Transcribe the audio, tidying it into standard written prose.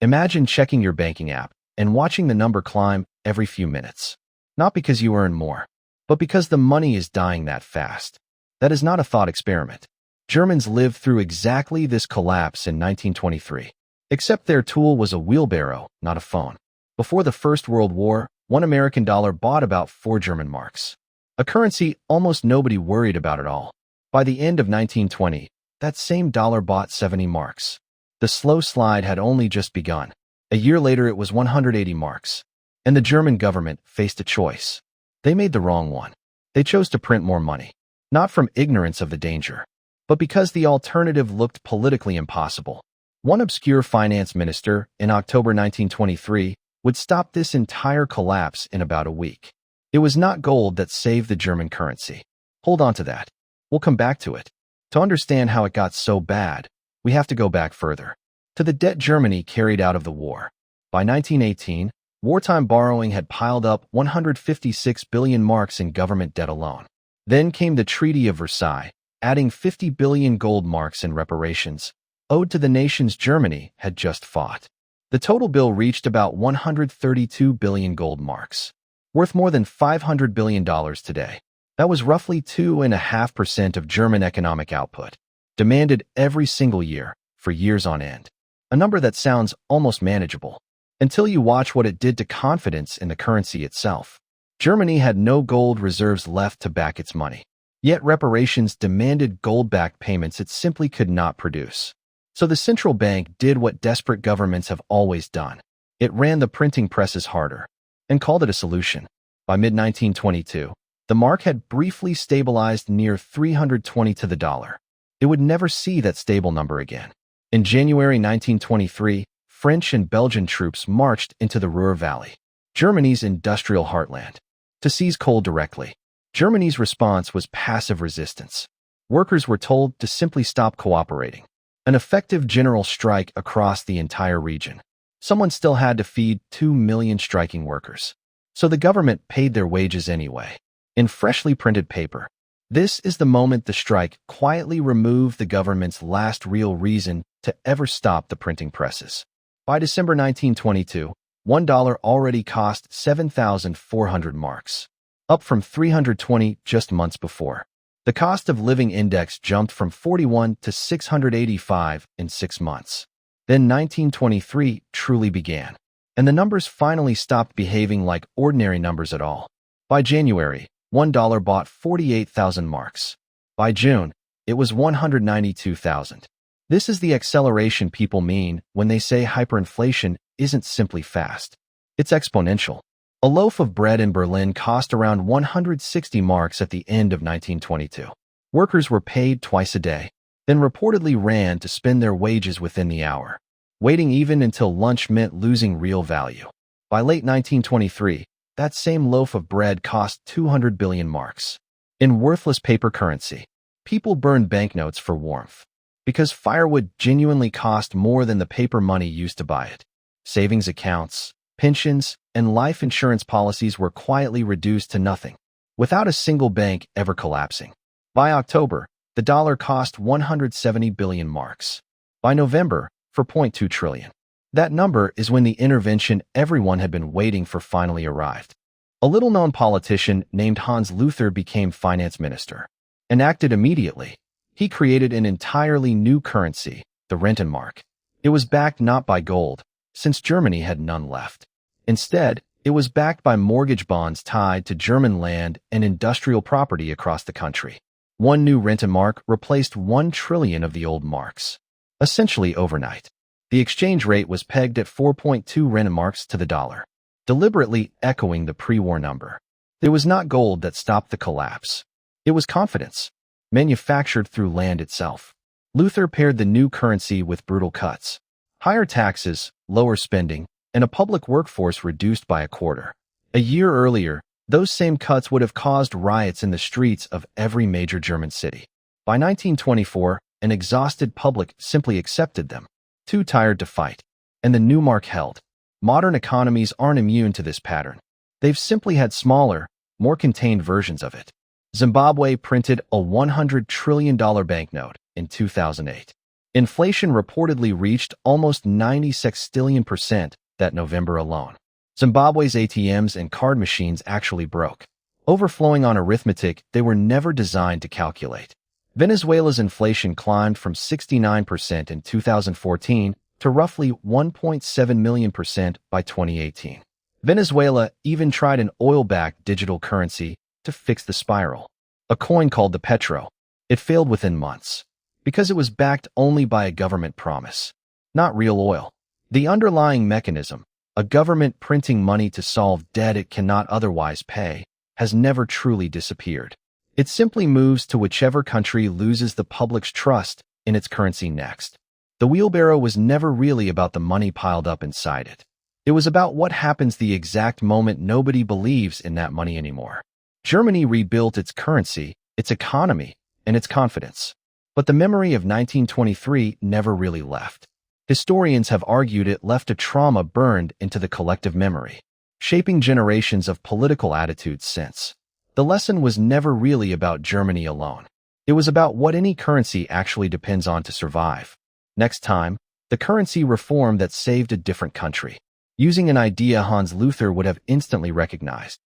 Imagine checking your banking app and watching the number climb every few minutes. Not because you earn more, but because the money is dying that fast. That is not a thought experiment. Germans lived through exactly this collapse in 1923. Except their tool was a wheelbarrow, not a phone. Before the First World War, one American dollar bought about 4 German marks. A currency almost nobody worried about at all. By the end of 1920, that same dollar bought 70 marks. The slow slide had only just begun. A year later it was 180 marks. And the German government faced a choice. They made the wrong one. They chose to print more money. Not from ignorance of the danger, but because the alternative looked politically impossible. One obscure finance minister, in October 1923, would stop this entire collapse in about a week. It was not gold that saved the German currency. Hold on to that. We'll come back to it. To understand how it got so bad, we have to go back further. To the debt Germany carried out of the war. By 1918, wartime borrowing had piled up 156 billion marks in government debt alone. Then came the Treaty of Versailles, adding 50 billion gold marks in reparations, owed to the nations Germany had just fought. The total bill reached about 132 billion gold marks, worth more than $500 billion today. That was roughly 2.5% of German economic output, demanded every single year, for years on end. A number that sounds almost manageable, until you watch what it did to confidence in the currency itself. Germany had no gold reserves left to back its money. Yet reparations demanded gold-backed payments it simply could not produce. So the central bank did what desperate governments have always done. It ran the printing presses harder and called it a solution. By mid-1922, the mark had briefly stabilized near 320 to the dollar. It would never see that stable number again. In January 1923, French and Belgian troops marched into the Ruhr Valley, Germany's industrial heartland, to seize coal directly. Germany's response was passive resistance. Workers were told to simply stop cooperating. An effective general strike across the entire region. Someone still had to feed 2 million striking workers. So the government paid their wages anyway, in freshly printed paper. This is the moment the strike quietly removed the government's last real reason to ever stop the printing presses. By December 1922, $1 already cost 7,400 marks, up from 320 just months before. The cost of living index jumped from 41 to 685 in 6 months. Then 1923 truly began, and the numbers finally stopped behaving like ordinary numbers at all. By January, $1 bought 48,000 marks. By June, it was 192,000. This is the acceleration people mean when they say hyperinflation isn't simply fast. It's exponential. A loaf of bread in Berlin cost around 160 marks at the end of 1922. Workers were paid twice a day, then reportedly ran to spend their wages within the hour. Waiting even until lunch meant losing real value. By late 1923, that same loaf of bread cost 200 billion marks. In worthless paper currency, people burned banknotes for warmth, because firewood genuinely cost more than the paper money used to buy it. Savings accounts, pensions, and life insurance policies were quietly reduced to nothing, without a single bank ever collapsing. By October, the dollar cost 170 billion marks. By November, for 0.2 trillion. That number is when the intervention everyone had been waiting for finally arrived. A little-known politician named Hans Luther became finance minister, and acted immediately. He created an entirely new currency, the Rentenmark. It was backed not by gold, since Germany had none left. Instead, it was backed by mortgage bonds tied to German land and industrial property across the country. One new Rentenmark replaced 1 trillion of the old marks, essentially overnight. The exchange rate was pegged at 4.2 Rentenmarks to the dollar, deliberately echoing the pre-war number. It was not gold that stopped the collapse. It was confidence, manufactured through land itself. Luther paired the new currency with brutal cuts, higher taxes, lower spending, and a public workforce reduced by a quarter. A year earlier, those same cuts would have caused riots in the streets of every major German city. By 1924, an exhausted public simply accepted them, too tired to fight, and the new mark held. Modern economies aren't immune to this pattern. They've simply had smaller, more contained versions of it. Zimbabwe printed a $100 trillion banknote in 2008. Inflation reportedly reached almost 96% that November alone. Zimbabwe's ATMs and card machines actually broke, overflowing on arithmetic they were never designed to calculate. Venezuela's inflation climbed from 69% in 2014 to roughly 1.7 million% by 2018. Venezuela even tried an oil-backed digital currency to fix the spiral, a coin called the petro. It failed within months, because it was backed only by a government promise, not real oil. The underlying mechanism, a government printing money to solve debt it cannot otherwise pay, has never truly disappeared. It simply moves to whichever country loses the public's trust in its currency next. The wheelbarrow was never really about the money piled up inside it. It was about what happens the exact moment nobody believes in that money anymore. Germany rebuilt its currency, its economy, and its confidence. But the memory of 1923 never really left. Historians have argued it left a trauma burned into the collective memory, shaping generations of political attitudes since. The lesson was never really about Germany alone. It was about what any currency actually depends on to survive. Next time, the currency reform that saved a different country, using an idea Hans Luther would have instantly recognized.